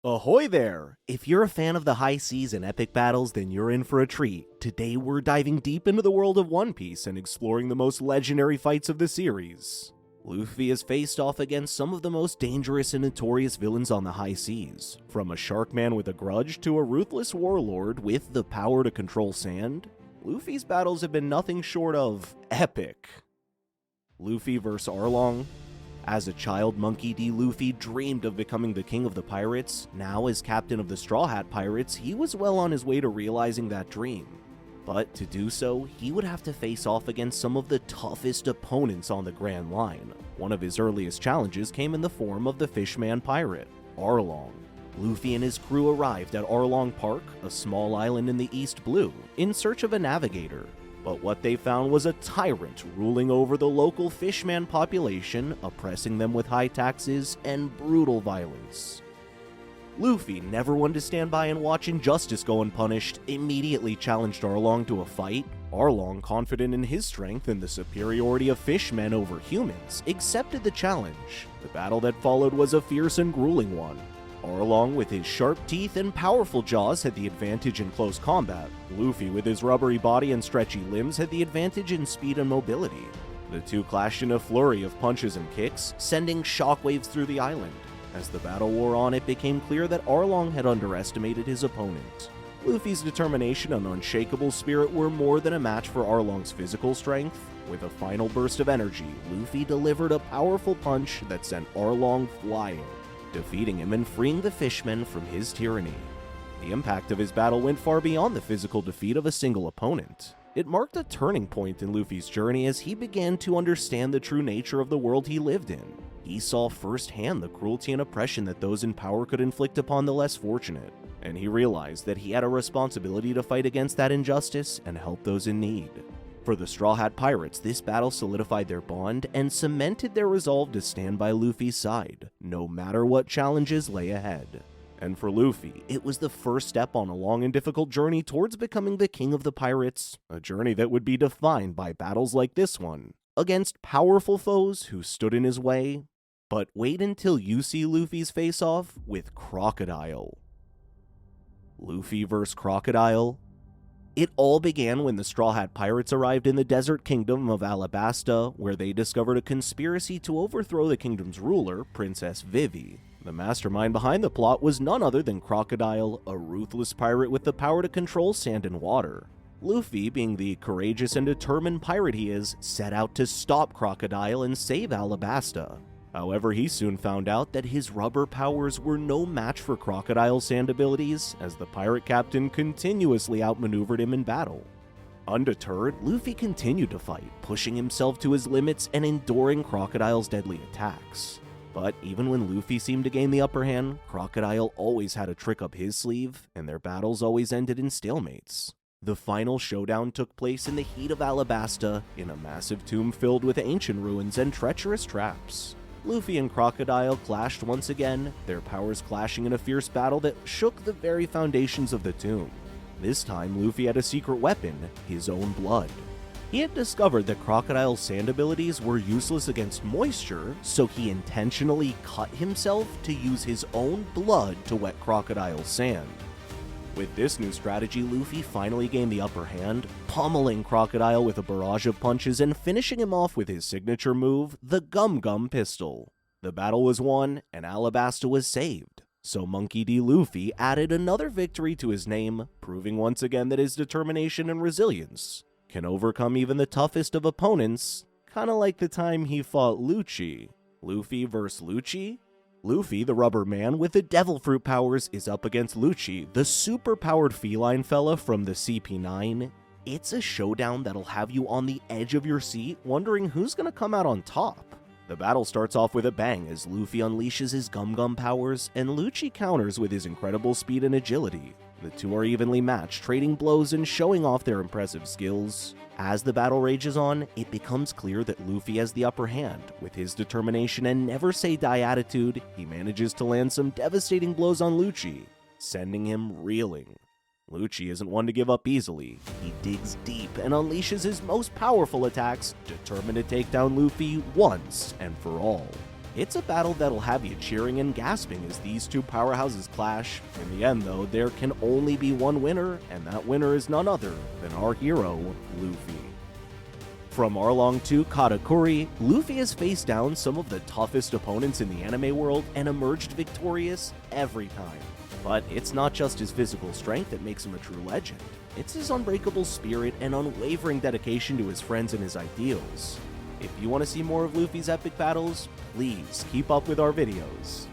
Ahoy there! If you're a fan of the high seas and epic battles, then you're in for a treat. Today we're diving deep into the world of One Piece and exploring the most legendary fights of the series. Luffy has faced off against some of the most dangerous and notorious villains on the high seas, from a shark man with a grudge to a ruthless warlord with the power to control sand. Luffy's battles have been nothing short of epic. Luffy vs. Arlong. As a child, Monkey D. Luffy dreamed of becoming the king of the pirates. Now, as captain of the Straw Hat Pirates, he was well on his way to realizing that dream. But to do so, he would have to face off against some of the toughest opponents on the Grand Line. One of his earliest challenges came in the form of the Fishman pirate, Arlong. Luffy and his crew arrived at Arlong Park, a small island in the East Blue, in search of a navigator. But what they found was a tyrant ruling over the local Fishman population, oppressing them with high taxes and brutal violence. Luffy, never one to stand by and watch injustice go unpunished, immediately challenged Arlong to a fight. Arlong, confident in his strength and the superiority of fishmen over humans, accepted the challenge. The battle that followed was a fierce and grueling one. Arlong, with his sharp teeth and powerful jaws, had the advantage in close combat. Luffy, with his rubbery body and stretchy limbs, had the advantage in speed and mobility. The two clashed in a flurry of punches and kicks, sending shockwaves through the island. As the battle wore on, it became clear that Arlong had underestimated his opponent. Luffy's determination and unshakable spirit were more than a match for Arlong's physical strength. With a final burst of energy, Luffy delivered a powerful punch that sent Arlong flying, defeating him and freeing the fishmen from his tyranny. The impact of his battle went far beyond the physical defeat of a single opponent. It marked a turning point in Luffy's journey as he began to understand the true nature of the world he lived in. He saw firsthand the cruelty and oppression that those in power could inflict upon the less fortunate, and he realized that he had a responsibility to fight against that injustice and help those in need. For the Straw Hat Pirates, this battle solidified their bond and cemented their resolve to stand by Luffy's side, no matter what challenges lay ahead. And for Luffy, it was the first step on a long and difficult journey towards becoming the king of the pirates, a journey that would be defined by battles like this one, against powerful foes who stood in his way. But wait until you see Luffy's face-off with Crocodile. Luffy vs. Crocodile. It all began when the Straw Hat Pirates arrived in the desert kingdom of Alabasta, where they discovered a conspiracy to overthrow the kingdom's ruler, Princess Vivi. The mastermind behind the plot was none other than Crocodile, a ruthless pirate with the power to control sand and water. Luffy, being the courageous and determined pirate he is, set out to stop Crocodile and save Alabasta. However, he soon found out that his rubber powers were no match for Crocodile's sand abilities, as the pirate captain continuously outmaneuvered him in battle. Undeterred, Luffy continued to fight, pushing himself to his limits and enduring Crocodile's deadly attacks. But even when Luffy seemed to gain the upper hand, Crocodile always had a trick up his sleeve, and their battles always ended in stalemates. The final showdown took place in the heat of Alabasta, in a massive tomb filled with ancient ruins and treacherous traps. Luffy and Crocodile clashed once again, their powers clashing in a fierce battle that shook the very foundations of the tomb. This time, Luffy had a secret weapon, his own blood. He had discovered that Crocodile's sand abilities were useless against moisture, so he intentionally cut himself to use his own blood to wet Crocodile's sand. With this new strategy, Luffy finally gained the upper hand, pummeling Crocodile with a barrage of punches and finishing him off with his signature move, the Gum Gum Pistol. The battle was won, and Alabasta was saved. So Monkey D. Luffy added another victory to his name, proving once again that his determination and resilience can overcome even the toughest of opponents, kinda like the time he fought Lucci. Luffy vs. Lucci? Luffy, the rubber man with the devil fruit powers, is up against Lucci, the super-powered feline fella from the CP9. It's a showdown that'll have you on the edge of your seat, wondering who's gonna come out on top. The battle starts off with a bang as Luffy unleashes his Gum Gum powers, and Lucci counters with his incredible speed and agility. The two are evenly matched, trading blows and showing off their impressive skills. As the battle rages on, it becomes clear that Luffy has the upper hand. With his determination and never-say-die attitude, he manages to land some devastating blows on Lucci, sending him reeling. Lucci isn't one to give up easily. He digs deep and unleashes his most powerful attacks, determined to take down Luffy once and for all. It's a battle that'll have you cheering and gasping as these two powerhouses clash. In the end though, there can only be one winner, and that winner is none other than our hero, Luffy. From Arlong to Katakuri, Luffy has faced down some of the toughest opponents in the anime world and emerged victorious every time. But it's not just his physical strength that makes him a true legend. It's his unbreakable spirit and unwavering dedication to his friends and his ideals. If you want to see more of Luffy's epic battles, please keep up with our videos.